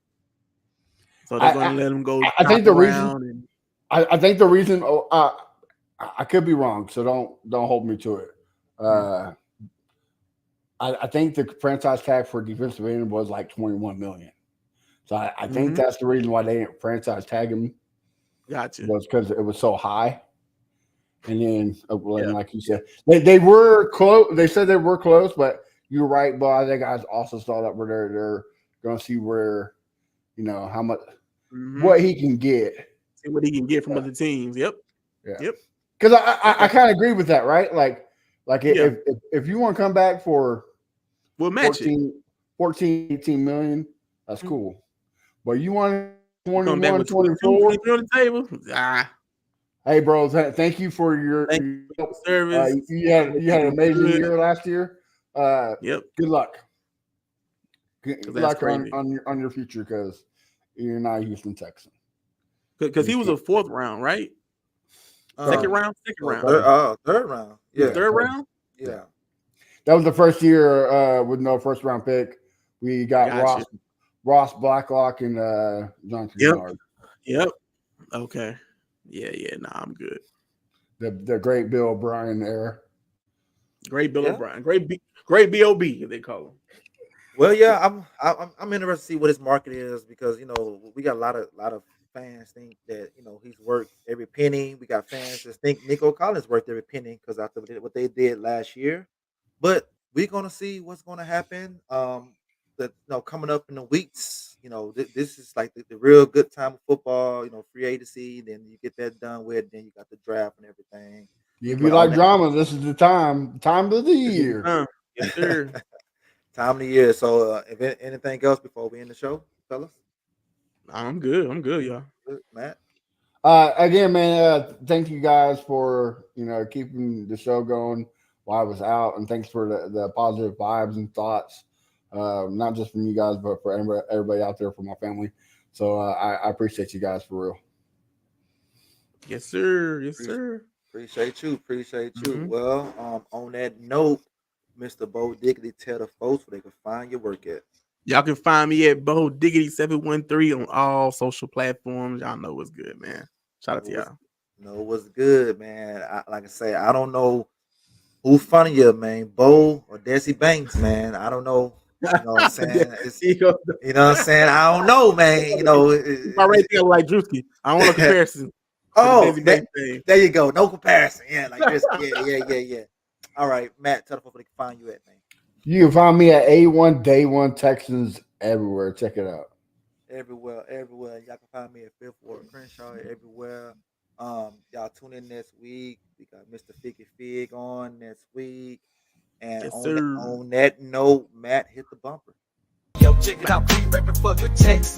So they're going to let him go. I think the reason. I think the reason. I could be wrong, so don't hold me to it. I think the franchise tag for defensive end was like $21 million. So I think that's the reason why they didn't franchise tag him. Gotcha. Was because it was so high. And then, like you said, they were close. They said they were close, but you're right. But I think guys also saw that they're going to see where, how much, what he can get. See what he can get from other teams. Yep. Yeah. Yep. Because I kind of agree with that, right? Like if you want to come back for we'll match 14, 18 million, that's cool. But you want 21, come back with 24 on the table? Hey, bro, thank you for your service. You had an amazing year last year. Yep. Good luck. Good luck crazy. on your future because you're not a Houston Texan. Because he was a fourth round, right? Second round. Third round. Yeah. Third round. Yeah. That was the first year with no first round pick. We got Ross Blacklock and Jonathan Grenard. Yep. Okay. Yeah. Nah, I'm good. The great Bill O'Brien era. Great Bill O'Brien. Great B.O.B. as they call him. Well, yeah, I'm interested to see what his market is because we got a lot of fans think that he's worth every penny. We got fans that think Nico Collins worth every penny because after what they did last year. But we're gonna see what's gonna happen. Coming up in the weeks, this is like the real good time of football. Free agency. Then you get that done with. Then you got the draft and everything. If you like drama, this is the time of the year. Yes, sir. Time of the year. So, if anything else before we end the show, fellas? I'm good. Y'all. Good, Matt. Again, man, thank you guys for keeping the show going while I was out, and thanks for the positive vibes and thoughts, not just from you guys, but for everybody out there, for my family. So I appreciate you guys for real. Yes, sir. Yes, sir. Appreciate you. Well, on that note, Mr. Bo Diggity, tell the folks where they can find your work at. Y'all can find me at Bo Diggity 713 on all social platforms. Y'all know what's good, man. Shout out to y'all. Know what's good, man. Like I say, I don't know who funnier, man, Bo or Desi Banks, man. I don't know. You know what I'm saying? You know what I'm saying? I don't know, man. I rate there like Drewski. I don't want a comparison. There you go. No comparison. Yeah, like this. Yeah. All right, Matt, tell the folks where they can find you at, man. You can find me at A1 Day One Texans everywhere. Check it out. Everywhere. Y'all can find me at Fifth Ward Crenshaw everywhere. Y'all tune in next week. We got Mr. Figgy Fig on next week. And on that note, Matt hit the bumper. Yo, check it out, we repping for the Texans.